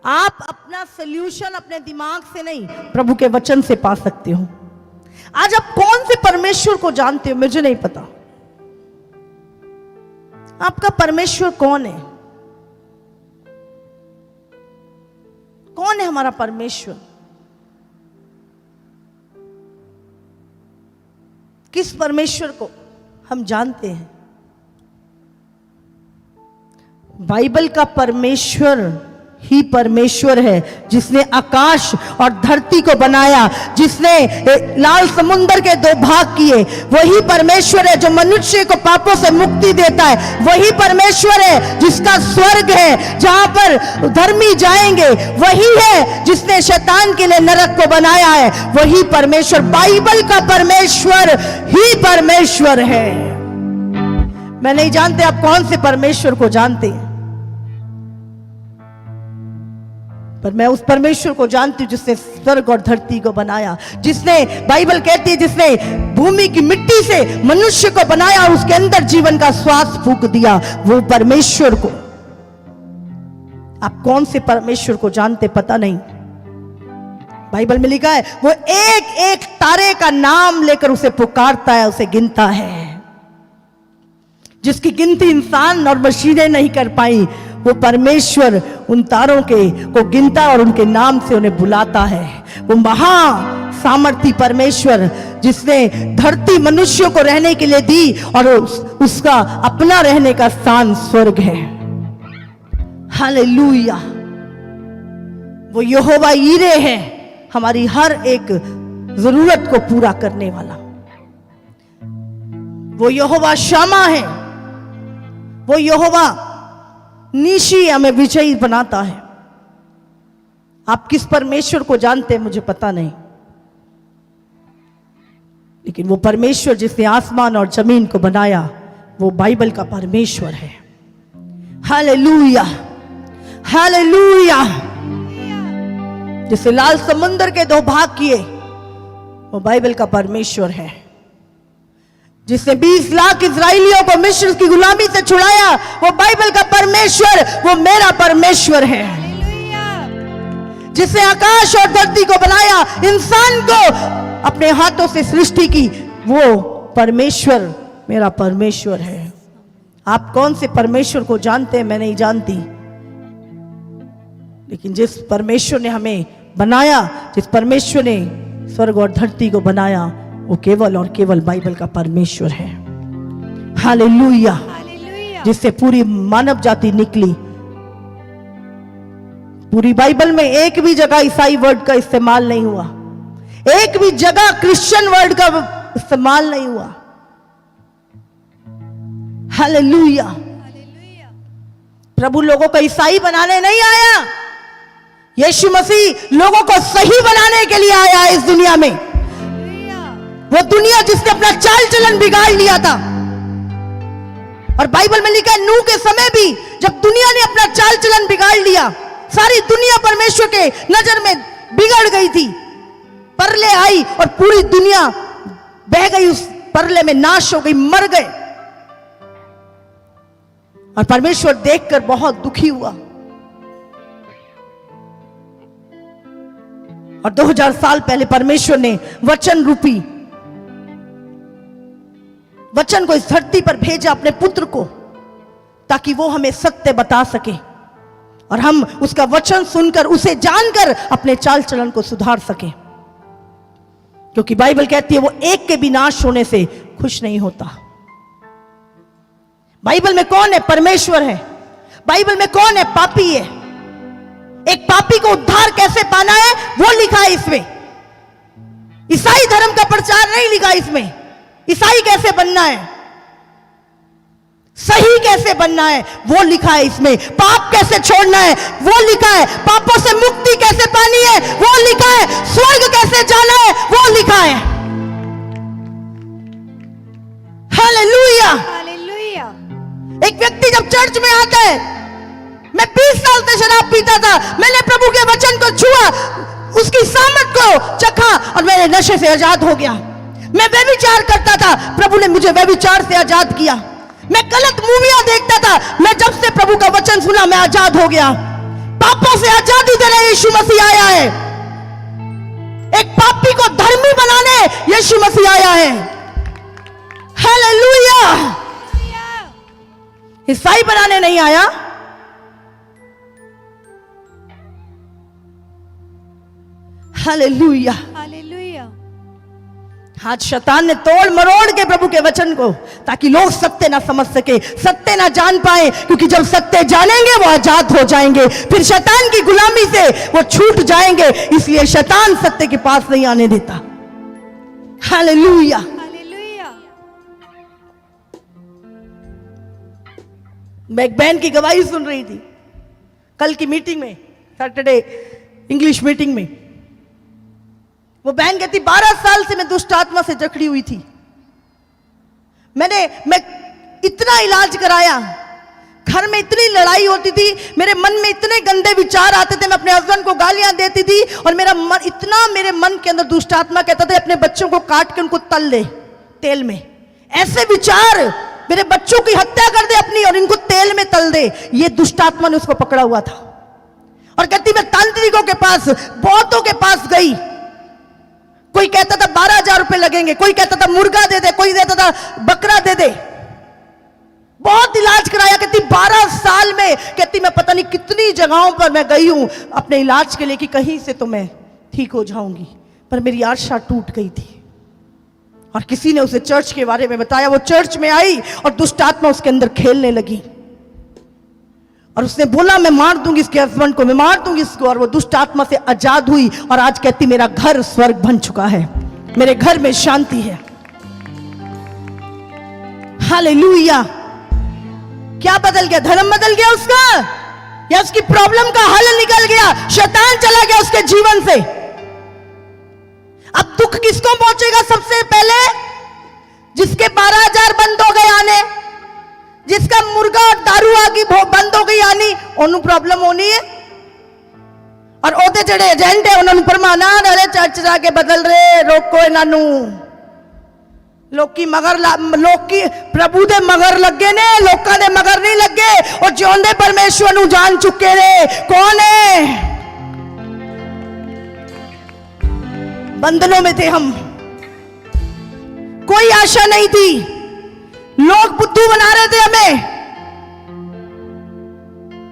आप अपना सल्यूशन अपने दिमाग से नहीं, प्रभु के वचन से पा सकते हो। आज आप कौन से परमेश्वर को जानते हो मुझे नहीं पता। आपका परमेश्वर कौन है? कौन है हमारा परमेश्वर? किस परमेश्वर को हम जानते हैं? बाइबल का परमेश्वर ही परमेश्वर है, जिसने आकाश और धरती को बनाया, जिसने लाल समुद्र के 2 भाग किए। वही परमेश्वर है जो मनुष्य को पापों से मुक्ति देता है। वही परमेश्वर है जिसका स्वर्ग है जहां पर धर्मी जाएंगे। वही है जिसने शैतान के लिए नरक को बनाया है। वही परमेश्वर, बाइबल का परमेश्वर ही परमेश्वर है। मैं नहीं जानते आप कौन से परमेश्वर को जानते हैं, पर मैं उस परमेश्वर को जानती हूं जिसने स्वर्ग और धरती को बनाया, जिसने, बाइबल कहती है, जिसने भूमि की मिट्टी से मनुष्य को बनाया और उसके अंदर जीवन का श्वास फूंक दिया। वो परमेश्वर को आप कौन से परमेश्वर को जानते पता नहीं। बाइबल में लिखा है वो एक एक तारे का नाम लेकर उसे पुकारता है, उसे गिनता है, जिसकी गिनती इंसान और मशीनें नहीं कर पाई। वो परमेश्वर उन तारों को गिनता और उनके नाम से उन्हें बुलाता है। वो महा सामर्थी परमेश्वर जिसने धरती मनुष्यों को रहने के लिए दी और उसका अपना रहने का स्थान स्वर्ग है। हालेलुया। वो यहोवा यीरे है, हमारी हर एक जरूरत को पूरा करने वाला। वो यहोवा शमा है, वो यहोवा नीशी हमें विजयी बनाता है। आप किस परमेश्वर को जानते हैं मुझे पता नहीं, लेकिन वो परमेश्वर जिसने आसमान और जमीन को बनाया वो बाइबल का परमेश्वर है। Hallelujah, hallelujah. जिसे लाल समुद्र के 2 भाग किए वो बाइबल का परमेश्वर है। जिसने 20 लाख इजराइलियों को मिस्र की गुलामी से छुड़ाया वो बाइबल का परमेश्वर, वो मेरा परमेश्वर है। जिसने आकाश और धरती को बनाया, इंसान को अपने हाथों से सृष्टि की, वो परमेश्वर मेरा परमेश्वर है। आप कौन से परमेश्वर को जानते हैं मैं नहीं जानती, लेकिन जिस परमेश्वर ने हमें बनाया, जिस परमेश्वर ने स्वर्ग और धरती को बनाया, वो केवल और केवल बाइबल का परमेश्वर है। हालेलुया। जिससे पूरी मानव जाति निकली। पूरी बाइबल में एक भी जगह ईसाई वर्ड का इस्तेमाल नहीं हुआ, एक भी जगह क्रिश्चियन वर्ड का इस्तेमाल नहीं हुआ। हालेलुया। प्रभु लोगों को ईसाई बनाने नहीं आया, यीशु मसीह लोगों को सही बनाने के लिए आया है इस दुनिया में। वो दुनिया जिसने अपना चाल चलन बिगाड़ लिया था, और बाइबल में लिखा है नूह के समय भी जब दुनिया ने अपना चाल चलन बिगाड़ लिया, सारी दुनिया परमेश्वर के नजर में बिगड़ गई थी। परले आई और पूरी दुनिया बह गई, उस परले में नाश हो गई, मर गए। और परमेश्वर देखकर बहुत दुखी हुआ और 2000 साल पहले परमेश्वर ने वचन रूपी वचन को इस धरती पर भेजा, अपने पुत्र को, ताकि वो हमें सत्य बता सके और हम उसका वचन सुनकर, उसे जानकर अपने चाल चलन को सुधार सके। क्योंकि बाइबल कहती है वो एक के विनाश होने से खुश नहीं होता। बाइबल में कौन है? परमेश्वर है। बाइबल में कौन है? पापी है। एक पापी को उद्धार कैसे पाना है वो लिखा है इसमें। ईसाई धर्म का प्रचार नहीं लिखा इसमें। ईसाई कैसे बनना है, सही कैसे बनना है वो लिखा है इसमें। पाप कैसे छोड़ना है वो लिखा है। पापों से मुक्ति कैसे पानी है वो लिखा है। स्वर्ग कैसे जाना है वो लिखा है। Hallelujah, hallelujah. एक व्यक्ति जब चर्च में आता है, मैं 20 साल से शराब पीता था, मैंने प्रभु के वचन को छुआ, उसकी सामर्थ को चखा और मैंने नशे से आजाद हो गया। मैं व्यभिचार करता था, प्रभु ने मुझे व्यभिचार से आजाद किया। मैं गलत मूवियां देखता था, मैं जब से प्रभु का वचन सुना मैं आजाद हो गया। पापों से आजादी देने यीशु मसीह आया है। एक पापी को धर्मी बनाने यीशु मसीह आया है। हालेलुया। ईसाई बनाने नहीं आया। हालेलुया। हालेलुया। आज शैतान ने तोड़ मरोड़ के प्रभु के वचन को, ताकि लोग सत्य ना समझ सके, सत्य ना जान पाए, क्योंकि जब सत्य जानेंगे वो आजाद हो जाएंगे, फिर शैतान की गुलामी से वो छूट जाएंगे। इसलिए शैतान सत्य के पास नहीं आने देता। हालेलुया। हालेलुया। मैं एक बहन की गवाही सुन रही थी कल की मीटिंग में, सैटरडे इंग्लिश मीटिंग में। वो बहन कहती 12 साल से मैं दुष्ट आत्मा से जकड़ी हुई थी। मैं इतना इलाज कराया, घर में इतनी लड़ाई होती थी, मेरे मन में इतने गंदे विचार आते थे, मैं अपने हस्बैंड को गालियां देती थी, और मेरे मन के अंदर दुष्ट आत्मा कहता था अपने बच्चों को काट के उनको तल दे तेल में। ऐसे विचार, मेरे बच्चों की हत्या कर दे अपनी और इनको तेल में तल दे। ये दुष्ट आत्मा ने उसको पकड़ा हुआ था। और कहती मैं तांत्रिकों के पास, बहुतों के पास गई। कोई कहता था 12,000 रुपए लगेंगे, कोई कहता था मुर्गा दे दे, कोई कहता था बकरा दे दे। बहुत इलाज कराया। कहती 12 साल में, कहती मैं पता नहीं कितनी जगहों पर मैं गई हूं अपने इलाज के लिए कि कहीं से तो मैं ठीक हो जाऊंगी, पर मेरी आशा टूट गई थी। और किसी ने उसे चर्च के बारे में बताया। वो चर्च में आई और दुष्ट आत्मा उसके अंदर खेलने लगी, और उसने बोला मैं मार दूंगी इसके हस्बैंड को, मैं मार दूंगी इसको। और वो दुष्ट आत्मा से आजाद हुई, और आज कहती मेरा घर स्वर्ग बन चुका है, मेरे घर में शांति है। हालेलुया। क्या बदल गया? धर्म बदल गया उसका, या उसकी प्रॉब्लम का हल निकल गया? शैतान चला गया उसके जीवन से। अब दुख किसको पहुंचेगा? सबसे पहले जिसके 12,000 बंद हो गए आने, जिसका मुर्गा और दारू आगी बंद हो गई आनी, ओनू प्रॉब्लम होनी है। और ओदे जड़े एजेंट है उन्होंने परमाना अरे चर्च जाके बदल रहे, रोको इन्हां लोकी मगर लोकी प्रभु दे मगर लगे ने, लोकां दे मगर नहीं लगे। और जिਉਂਦੇ परमेश्वर नू जान चुके ने। कौन है? बंधनों में थे हम, कोई आशा नहीं थी, लोग बुद्धू बना रहे थे हमें।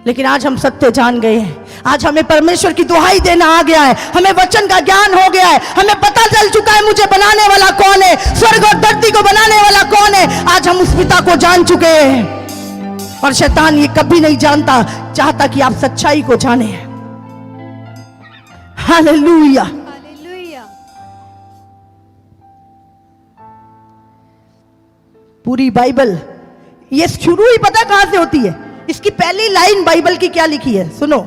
लेकिन आज हम सत्य जान गए हैं। आज हमें परमेश्वर की दुहाई देना आ गया है, हमें वचन का ज्ञान हो गया है, हमें पता चल चुका है मुझे बनाने वाला कौन है, स्वर्ग और धरती को बनाने वाला कौन है। आज हम उस पिता को जान चुके हैं, और शैतान ये कभी नहीं जानता, चाहता कि आप सच्चाई को जाने। हालेलुया। हालेलुया। पूरी बाइबल ये शुरू ही पता कहां से होती है? इसकी पहली लाइन बाइबल की क्या लिखी है? सुनो,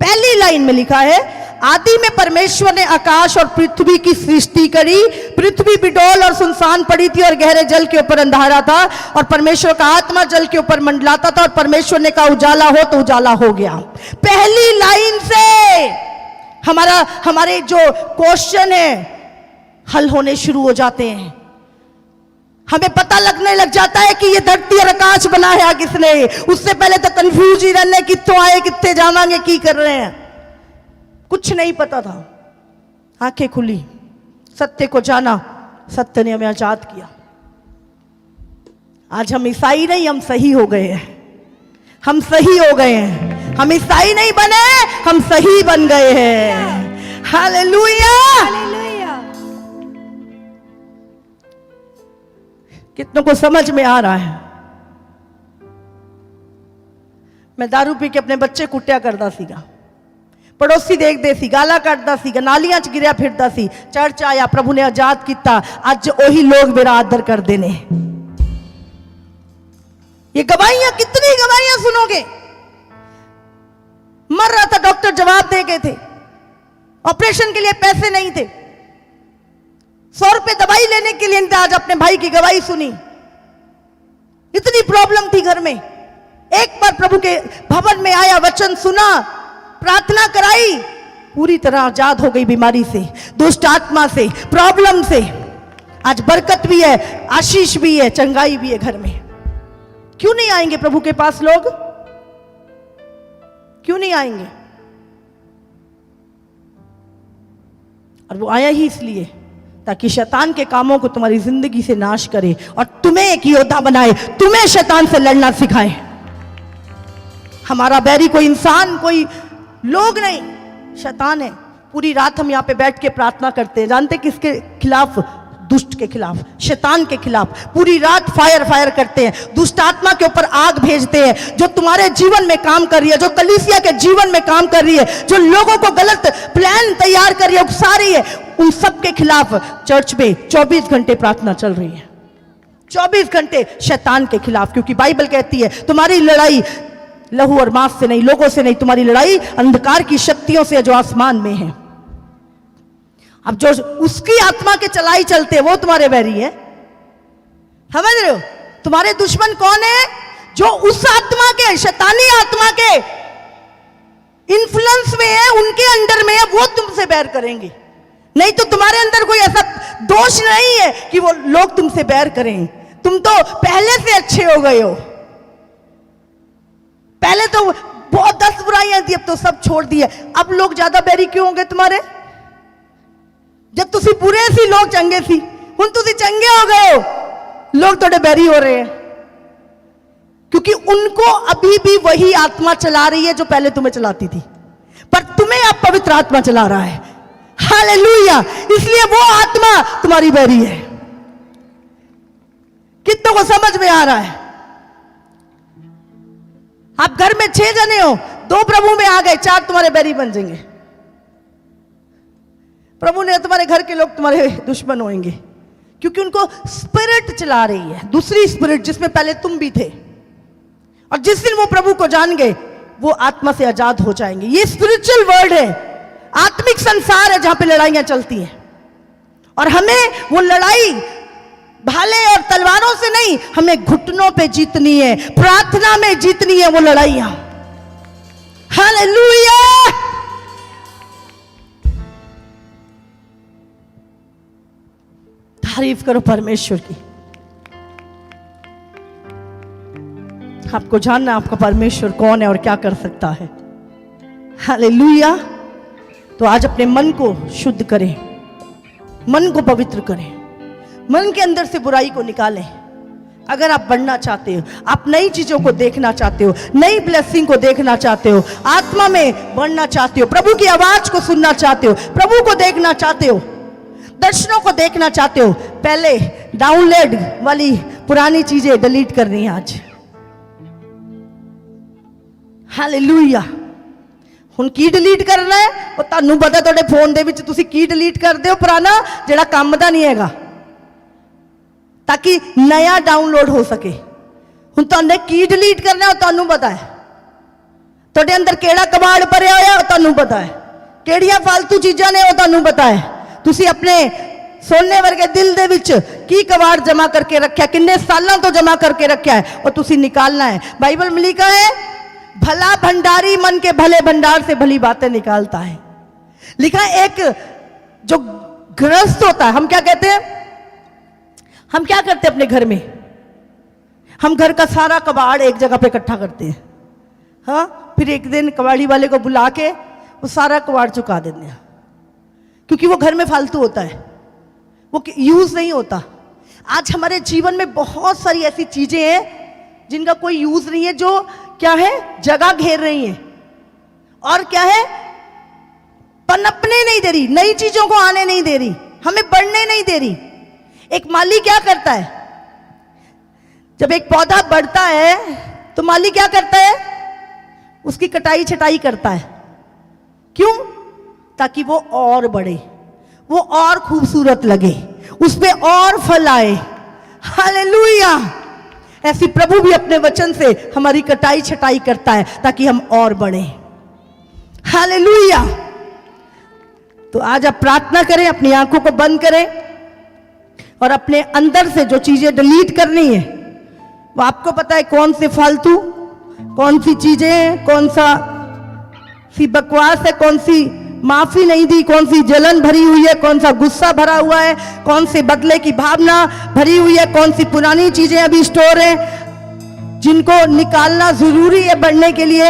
पहली लाइन में लिखा है आदि में परमेश्वर ने आकाश और पृथ्वी की सृष्टि करी। पृथ्वी बिडौल और सुनसान पड़ी थी, और गहरे जल के ऊपर अंधारा था, और परमेश्वर का आत्मा जल के ऊपर मंडलाता था, और परमेश्वर ने कहा उजाला हो, तो उजाला हो गया। पहली लाइन से हमारे जो क्वेश्चन है हल होने शुरू हो जाते हैं। हमें पता लगने लग जाता है कि ये धरती और आकाश बनाया किसने। उससे पहले तो कंफ्यूज ही रहने, कितों आए, कितने जावांगे, की कर रहे हैं, कुछ नहीं पता था। आंखें खुली, सत्य को जाना, सत्य ने हमें आजाद किया। आज हम ईसाई नहीं, हम सही हो गए हैं। हम सही हो गए हैं, हम ईसाई नहीं बने, हम सही बन गए हैं। हालेलुया। हालेलुया। कितनों को समझ में आ रहा है? मैं दारू पी के अपने बच्चे कुट्टिया करता सीगा, पड़ोसी देखते सी गाला कटदा सीगा, नालियां च गिरिया फिरदा सी। चर्च आया, प्रभु ने आजाद किया। अज ओही लोग मेरा आदर करते ने। ये गवाहियां, कितनी गवाहियां सुनोगे? मर रहा था डॉक्टर, जवाब दे गए थे, ऑपरेशन के लिए पैसे नहीं थे, 100 रुपए दवाई लेने के लिए। आज अपने भाई की गवाही सुनी, इतनी प्रॉब्लम थी घर में। एक बार प्रभु के भवन में आया, वचन सुना, प्रार्थना कराई, पूरी तरह आजाद हो गई बीमारी से, दुष्ट आत्मा से, प्रॉब्लम से। आज बरकत भी है, आशीष भी है, चंगाई भी है घर में। क्यों नहीं आएंगे प्रभु के पास लोग? क्यों नहीं आएंगे? और वो आया ही इसलिए ताकि शैतान के कामों को तुम्हारी जिंदगी से नाश करे और तुम्हें एक योद्धा बनाए, तुम्हें शैतान से लड़ना सिखाए। हमारा बैरी कोई इंसान, कोई लोग नहीं, शैतान है। पूरी रात हम यहाँ पे बैठ के प्रार्थना करते हैं, जानते किसके खिलाफ? दुष्ट के खिलाफ, शैतान के खिलाफ। पूरी रात फायर करते हैं, दुष्ट आत्मा के ऊपर आग भेजते हैं, जो तुम्हारे जीवन में काम कर रही है, जो कलीसिया के जीवन में काम कर रही है, जो लोगों को गलत प्लान तैयार कर रही है, उकसा रही है, उन सब के खिलाफ चर्च में 24 घंटे प्रार्थना चल रही है। 24 घंटे शैतान के खिलाफ, क्योंकि बाइबल कहती है तुम्हारी लड़ाई लहू और मांस से नहीं, लोगों से नहीं, तुम्हारी लड़ाई अंधकार की शक्तियों से जो आसमान में है। अब जो उसकी आत्मा के चलाई चलते हैं वो तुम्हारे बैरी है, समझ रहे हो? तुम्हारे दुश्मन कौन है? जो उस आत्मा के, शैतानी आत्मा के इन्फ्लुएंस में है, उनके अंडर में है, वो तुमसे बैर करेंगे। नहीं तो तुम्हारे अंदर कोई ऐसा दोष नहीं है कि वो लोग तुमसे बैर करें। तुम तो पहले से अच्छे हो गए हो। पहले तो बहुत 10 बुराइयां थी, अब तो सब छोड़ दिए। अब लोग ज्यादा बैरी क्यों होंगे तुम्हारे? जब तुसी बुरे सी, लोग चंगे सी, हुन तुसी चंगे हो गए हो, लोग थोड़े बैरी हो रहे हैं, क्योंकि उनको अभी भी वही आत्मा चला रही है जो पहले तुम्हें चलाती थी, पर तुम्हें अब पवित्र आत्मा चला रहा है। हालेलुया! इसलिए वो आत्मा तुम्हारी बैरी है। कितनों को समझ में आ रहा है? आप घर में 6 जने हो, 2 प्रभु में आ गए, 4 तुम्हारे बैरी बन जाएंगे। प्रभु ने तुम्हारे घर के लोग तुम्हारे दुश्मन होंगे, क्योंकि उनको स्पिरिट चला रही है, दूसरी स्पिरिट जिसमें पहले तुम भी थे। और जिस दिन वो प्रभु को जान गए, वो आत्मा से आजाद हो जाएंगे। ये स्पिरिचुअल वर्ल्ड है, आत्मिक संसार है, जहां पे लड़ाइयां चलती हैं। और हमें वो लड़ाई भाले और तलवारों से नहीं, हमें घुटनों पे जीतनी है, प्रार्थना में जीतनी है वो लड़ाइयां। हालेलुया! तारीफ करो परमेश्वर की। आपको जानना आपका परमेश्वर कौन है और क्या कर सकता है। हालेलुया! तो आज अपने मन को शुद्ध करें, मन को पवित्र करें, मन के अंदर से बुराई को निकालें। अगर आप बढ़ना चाहते हो, आप नई चीजों को देखना चाहते हो, नई ब्लेसिंग को देखना चाहते हो, आत्मा में बढ़ना चाहते हो, प्रभु की आवाज को सुनना चाहते हो, प्रभु को देखना चाहते हो, दर्शनों को देखना चाहते हो, पहले डाउनलोड वाली पुरानी चीजें डिलीट करनी है आज। हालेलुया! ਹੁਣ ਕੀ ਡਿਲੀਟ ਕਰਨਾ ਹੈ? ਉਹ ਤੁਹਾਨੂੰ ਪਤਾ ਤੁਹਾਡੇ ਫੋਨ ਦੇ ਵਿੱਚ ਤੁਸੀਂ ਕੀ ਡਿਲੀਟ ਕਰਦੇ ਹੋ? ਪੁਰਾਣਾ ਜਿਹੜਾ ਕੰਮ ਦਾ ਨਹੀਂ ਹੈਗਾ, ਤਾਂ ਕਿ ਨया ਡਾਊਨਲੋਡ ਹੋ ਸਕੇ। ਹੁਣ ਤੁਹਾਨੂੰ ਕੀ ਡਿਲੀਟ ਕਰਨਾ ਉਹ ਤੁਹਾਨੂੰ ਪਤਾ ਹੈ। ਤੁਹਾਡੇ ਅੰਦਰ ਕਿਹੜਾ ਕਬਾੜ ਭਰਿਆ ਹੋਇਆ ਉਹ ਤੁਹਾਨੂੰ ਪਤਾ ਹੈ, ਕਿਹੜੀਆਂ ਫालतू ਚੀਜ਼ਾਂ ਨੇ ਉਹ ਤੁਹਾਨੂੰ ਪਤਾ ਹੈ। ਤੁਸੀਂ ਆਪਣੇ सोने वर्गे दिल दे विच की कबाड़ जमा करके रखा, किन्ने सालों तो जमा करके रखा है, और तुसी निकालना है। बाइबल में लिखा है, भला भंडारी मन के भले भंडार से भली बातें निकालता है। लिखा है, एक जो गृहस्थ होता है, हम क्या कहते हैं? हम क्या करते हैं अपने घर में? हम घर का सारा कबाड़ एक जगह पे इकट्ठा करते हैं, हाँ, फिर एक दिन कबाड़ी वाले को बुला के वो सारा कबाड़ चुका देते हैं, क्योंकि वो घर में फालतू होता है, वो यूज नहीं होता। आज हमारे जीवन में बहुत सारी ऐसी चीजें हैं जिनका कोई यूज नहीं है, जो क्या है, जगह घेर रही है, और क्या है, पनपने नहीं दे रही, नई चीजों को आने नहीं दे रही, हमें बढ़ने नहीं दे रही। एक माली क्या करता है? जब एक पौधा बढ़ता है तो माली क्या करता है? उसकी कटाई छटाई करता है। क्यों? ताकि वो और बढ़े, वो और खूबसूरत लगे, उस पे और फल आए। हालेलुया! ऐसी प्रभु भी अपने वचन से हमारी कटाई छटाई करता है ताकि हम और बढ़े। हालेलुया! तो आज आप प्रार्थना करें, अपनी आंखों को बंद करें और अपने अंदर से जो चीजें डिलीट करनी है, वो आपको पता है कौन से फालतू, कौन सी चीजें, कौन सा सी बकवास है, कौन सी माफी नहीं दी, कौन सी जलन भरी हुई है, कौन सा गुस्सा भरा हुआ है, कौन से बदले की भावना भरी हुई है, कौन सी पुरानी चीजें अभी स्टोर हैं जिनको निकालना जरूरी है बढ़ने के लिए।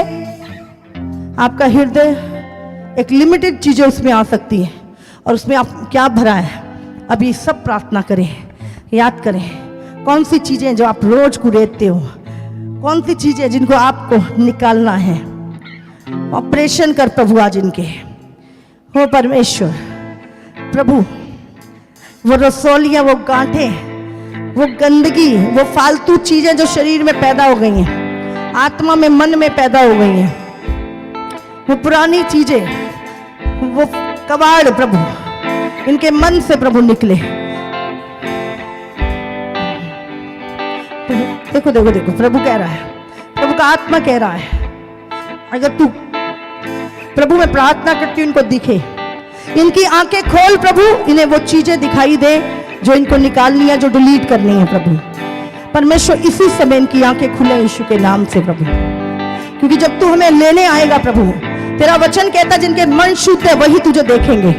आपका हृदय एक लिमिटेड चीजें उसमें आ सकती है और उसमें आप क्या भरा है, अभी सब प्रार्थना करें, याद करें कौन सी चीजें जो आप रोज कुरेदते हो, कौन सी चीजें जिनको आपको निकालना है। ऑपरेशन कर प्रभु आज इनके। हो परमेश्वर प्रभु, वो रसौलियां, वो गांठें, वो गंदगी, वो फालतू चीजें जो शरीर में पैदा हो गई हैं, आत्मा में, मन में पैदा हो गई हैं, वो पुरानी चीजें, वो कबाड़ प्रभु इनके मन से प्रभु निकले। देखो देखो देखो, प्रभु कह रहा है, प्रभु का आत्मा कह रहा है, अगर तू प्रभु में प्रार्थना करती इनको दिखे, इनकी आंखें खोल प्रभु, इन्हें वो चीजें दिखाई दे जो इनको निकालनी है, जो डिलीट करनी है प्रभु। परमेश्वर इसी समय इनकी आंखें खुले यीशु के नाम से प्रभु, क्योंकि जब तू हमें लेने आएगा प्रभु, तेरा वचन कहता जिनके मन शुद्ध है वही तुझे देखेंगे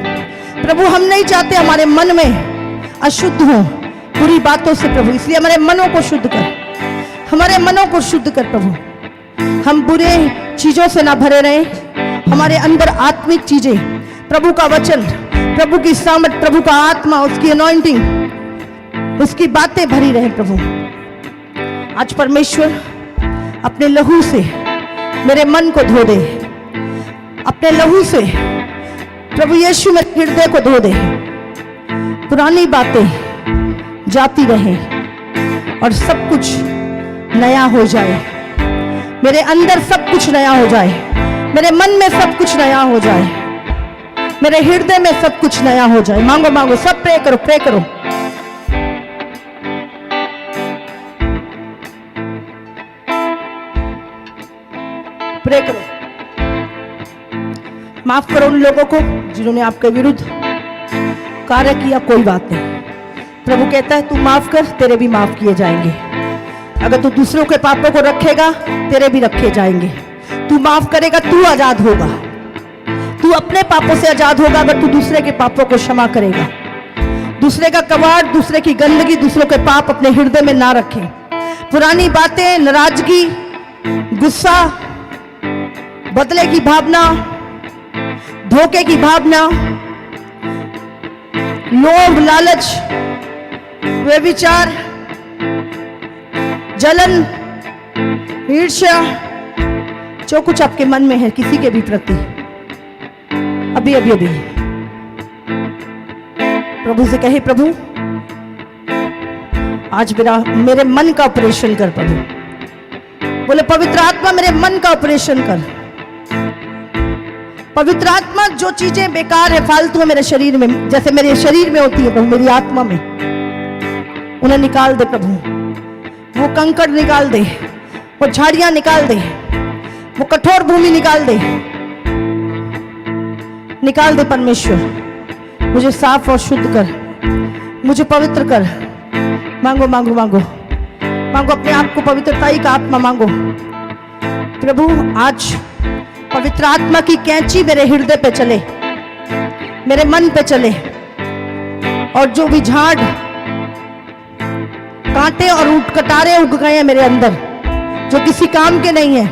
प्रभु। हम नहीं चाहते हमारे मन में अशुद्ध हो बुरी बातों से प्रभु, इसलिए हमारे मनों को शुद्ध कर, हमारे मनों को शुद्ध कर प्रभु। हम बुरे चीजों से ना भरे रहे, हमारे अंदर आत्मिक चीजें, प्रभु का वचन, प्रभु की सामर्थ, प्रभु का आत्मा, उसकी अनॉइंटिंग, उसकी बातें भरी रहे प्रभु। आज परमेश्वर अपने लहू से मेरे मन को धो दे, अपने लहू से प्रभु यीशु मेरे हृदय को धो दे, पुरानी बातें जाती रहे और सब कुछ नया हो जाए, मेरे अंदर सब कुछ नया हो जाए, मेरे मन में सब कुछ नया हो जाए, मेरे हृदय में सब कुछ नया हो जाए। मांगो मांगो, सब प्रे करो, प्रे करो। प्रे करो। माफ करो उन लोगों को जिन्होंने आपके विरुद्ध कार्य किया, कोई बात नहीं। प्रभु कहता है तू माफ कर, तेरे भी माफ किए जाएंगे। अगर तू दूसरों के पापों को रखेगा, तेरे भी रखे जाएंगे। तू माफ करेगा, तू आजाद होगा। तू अपने पापों से आजाद होगा अगर तू दूसरे के पापों को क्षमा करेगा। दूसरे का कबाड़, दूसरे की गंदगी, दूसरों के पाप अपने हृदय में ना रखे। पुरानी बातें, नाराजगी, गुस्सा, बदले की भावना, धोखे की भावना, लोभ, लालच, व्यभिचार, जलन, ईर्ष्या, जो कुछ आपके मन में है किसी के भी प्रति, अभी अभी अभी प्रभु से कहे, प्रभु आज मेरे मन का ऑपरेशन कर। प्रभु बोले पवित्र आत्मा मेरे मन का ऑपरेशन कर। पवित्र आत्मा जो चीजें बेकार है, फालतू है मेरे शरीर में, जैसे मेरे शरीर में होती है प्रभु, मेरी आत्मा में, उन्हें निकाल दे प्रभु। वो कंकड़ निकाल दे, वो झाड़ियां निकाल दे, वो कठोर भूमि निकाल दे, निकाल दे परमेश्वर। मुझे साफ और शुद्ध कर, मुझे पवित्र कर। मांगो मांगो मांगो मांगो, अपने आप को पवित्रताई का आत्मा मांगो। प्रभु आज पवित्र आत्मा की कैंची मेरे हृदय पे चले, मेरे मन पे चले, और जो भी झाड़, कांटे और कटारे उग गए हैं मेरे अंदर, जो किसी काम के नहीं है,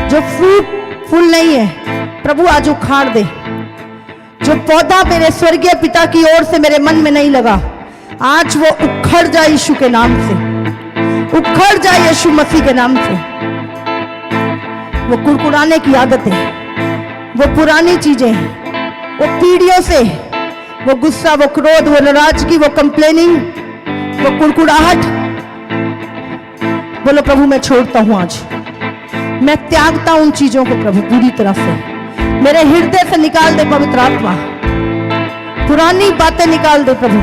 जो फूल नहीं है, प्रभु आज उखाड़ दे। जो पौधा मेरे स्वर्गीय पिता की ओर से मेरे मन में नहीं लगा, आज वो उखड़ जाए यीशु के नाम से, उखड़ जाए यीशु मसीह के नाम से। वो कुड़कुड़ाने की आदतें, वो पुरानी चीजें, वो पीढ़ियों से, वो गुस्सा, वो क्रोध, वो नाराजगी, वो कंप्लेनिंग, वो कुड़कुड़ाहट, बोलो प्रभु मैं छोड़ता हूं। आज मैं त्यागता हूं उन चीजों को प्रभु पूरी तरह से। मेरे हृदय से निकाल दे पवित्र आत्मा, पुरानी बातें निकाल दे प्रभु।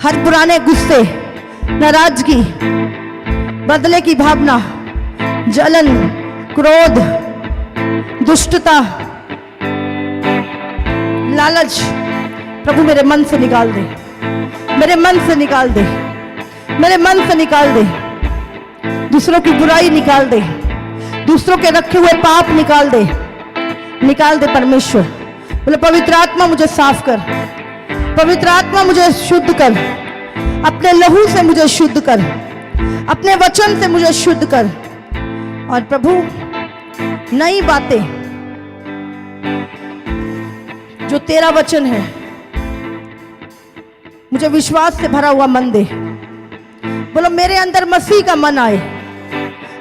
हर पुराने गुस्से, नाराजगी, बदले की भावना, जलन, क्रोध, दुष्टता, लालच, प्रभु मेरे मन से निकाल दे, मेरे मन से निकाल दे, मेरे मन से निकाल दे। दूसरों की बुराई निकाल दे, दूसरों के रखे हुए पाप निकाल दे, निकाल दे परमेश्वर। बोले पवित्र आत्मा मुझे साफ कर, पवित्र आत्मा मुझे शुद्ध कर, अपने लहू से मुझे शुद्ध कर, अपने वचन से मुझे शुद्ध कर। और प्रभु नई बातें जो तेरा वचन है, मुझे विश्वास से भरा हुआ मन दे। बोलो मेरे अंदर मसीह का मन आए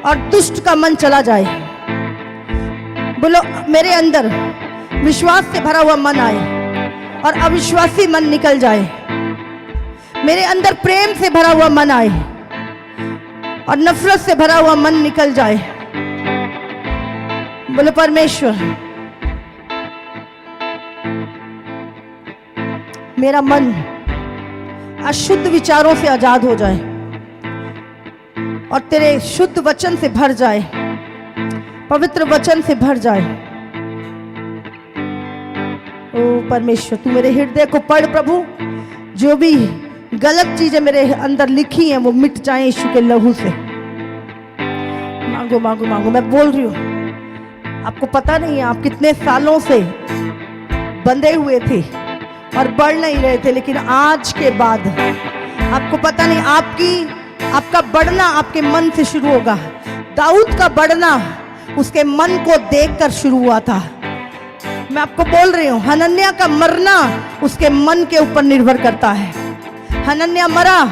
और दुष्ट का मन चला जाए। बोलो मेरे अंदर विश्वास से भरा हुआ मन आए और अविश्वासी मन निकल जाए। मेरे अंदर प्रेम से भरा हुआ मन आए और नफरत से भरा हुआ मन निकल जाए। बोलो परमेश्वर, मेरा मन अशुद्ध विचारों से आजाद हो जाए और तेरे शुद्ध वचन से भर जाए, पवित्र वचन से भर जाए। ओ परमेश्वर, तू मेरे हृदय को पढ़ प्रभु। जो भी गलत चीजें मेरे अंदर लिखी हैं वो मिट जाएं यीशु के लहू से। मांगो मांगो मांगो। मैं बोल रही हूं, आपको पता नहीं है आप कितने सालों से बंधे हुए थे और बढ़ नहीं रहे थे, लेकिन आज के बाद आपको पता नहीं आपका बढ़ना आपके मन से शुरू होगा। दाऊद का बढ़ना उसके मन को देखकर शुरू हुआ था। मैं आपको बोल रही हूं, हनन्याह का मरना उसके मन के ऊपर निर्भर करता है। हनन्याह मरा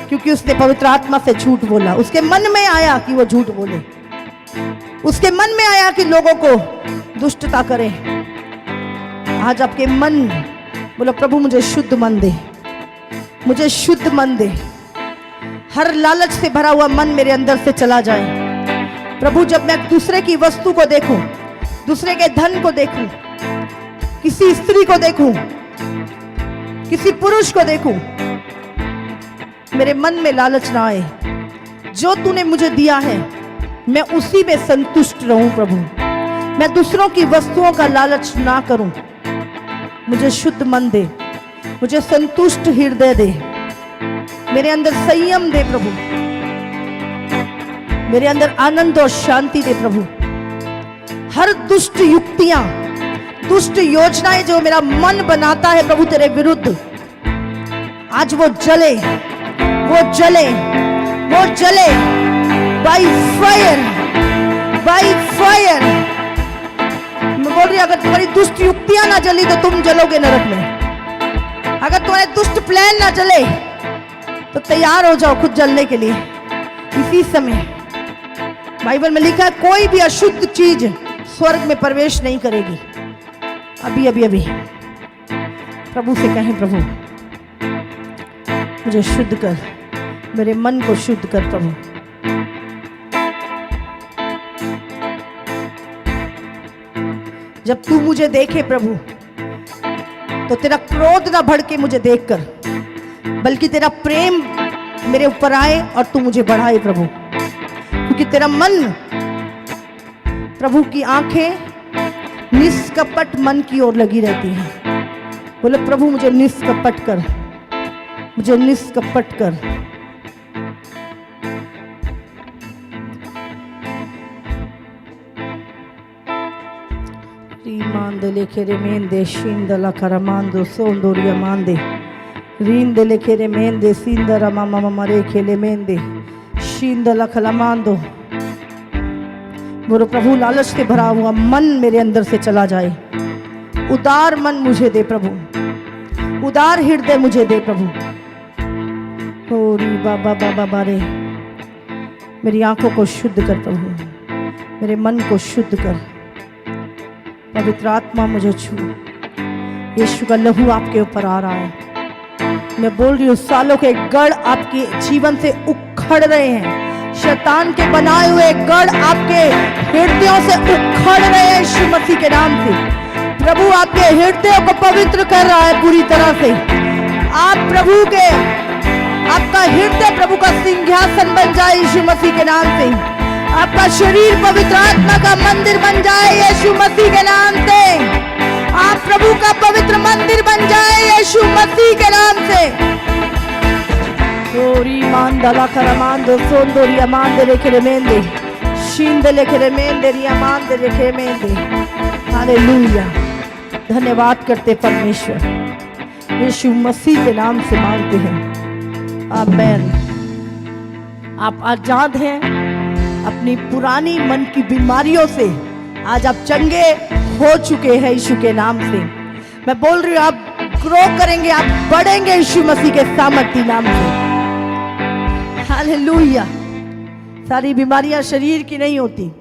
क्योंकि उसने पवित्र आत्मा से झूठ बोला। उसके मन में आया कि वो झूठ बोले, उसके मन में आया कि लोगों को दुष्टता करे। आज आपके मन, बोलो प्रभु मुझे शुद्ध मन दे, मुझे शुद्ध मन दे। हर लालच से भरा हुआ मन मेरे अंदर से चला जाए। प्रभु जब मैं दूसरे की वस्तु को देखूं, दूसरे के धन को देखूं, किसी स्त्री को देखूं, किसी पुरुष को देखूं, मेरे मन में लालच ना आए। जो तूने मुझे दिया है मैं उसी में संतुष्ट रहूं प्रभु। मैं दूसरों की वस्तुओं का लालच ना करूं। मुझे शुद्ध मन दे, मुझे संतुष्ट हृदय दे, मेरे अंदर संयम दे प्रभु, मेरे अंदर आनंद और शांति दे प्रभु। हर दुष्ट युक्तियां, दुष्ट योजनाएं जो मेरा मन बनाता है प्रभु तेरे विरुद्ध, आज वो जले, वो जले, वो जले बाय फायर, बाय फायर। मैं बोल रही हूं, अगर तुम्हारी दुष्ट युक्तियां ना जली तो तुम जलोगे नरक में। अगर तुम्हारे दुष्ट प्लान ना जले तो तैयार हो जाओ खुद जलने के लिए। इसी समय बाइबल में लिखा है कोई भी अशुद्ध चीज स्वर्ग में प्रवेश नहीं करेगी। अभी अभी अभी प्रभु से कहें, प्रभु मुझे शुद्ध कर, मेरे मन को शुद्ध कर प्रभु। जब तू मुझे देखे प्रभु तो तेरा क्रोध ना भड़के मुझे देखकर, बल्कि तेरा प्रेम मेरे ऊपर आए और तू मुझे बढ़ाए प्रभु। क्योंकि तेरा मन, प्रभु की आंखें निष्कपट मन की ओर लगी रहती हैं। बोले प्रभु मुझे निष्कपट कर, मुझे निष्कपट कर। रीमांदे लेखे रे मेंदे शिंदला करमांदो सोंदोरिया मांदे रींदे लेखे रे मेंदे सिंदरा मामा मामा रे खेले मेंदे शिंदला खलमांदो। बोलो प्रभु लालच से भरा हुआ मन मेरे अंदर से चला जाए। उदार मन मुझे दे प्रभु, उदार हृदय मुझे दे प्रभु। होरी बाबा बाबा बारे, मेरी आंखों को शुद्ध कर प्रभु, मेरे मन को शुद्ध कर। पवित्र आत्मा मुझे छू। यीशु का लहू आपके ऊपर आ रहा है। मैं बोल रही हूँ, सालों के गढ़ आपके जीवन से उखड़ रहे हैं। शैतान के बनाए हुए गढ़ आपके हृदयों से उखड़ रहे हैं यीशु मसीह के नाम से। प्रभु आपके हृदय को पवित्र कर रहा है पूरी तरह से। आप प्रभु के, आपका हृदय प्रभु का सिंहासन बन जाए यीशु मसीह के नाम से। आपका शरीर पवित्र आत्मा का मंदिर बन जाए यीशु मसीह के नाम से। आप प्रभु का पवित्र मंदिर बन जाए यीशु मसीह के नाम से। ओरी मांदला करमांदो सोंदोरिया मांदे रेखे मेंदे शिंदले करे मेंदे रिया मांदे रेखे मेंदे। हालेलुया। धन्यवाद करते परमेश्वर, यीशु मसीह के नाम से मांगते हैं, आमेन। आप आजाद हैं अपनी पुरानी मन की बीमारियों से आज आप चंगे हो चुके हैं यीशु के नाम से। मैं बोल रही हूँ आप ग्रो करेंगे, आप बढ़ेंगे यीशु मसीह के सामर्थी नाम से। हालेलुया। सारी बीमारियां शरीर की नहीं होती,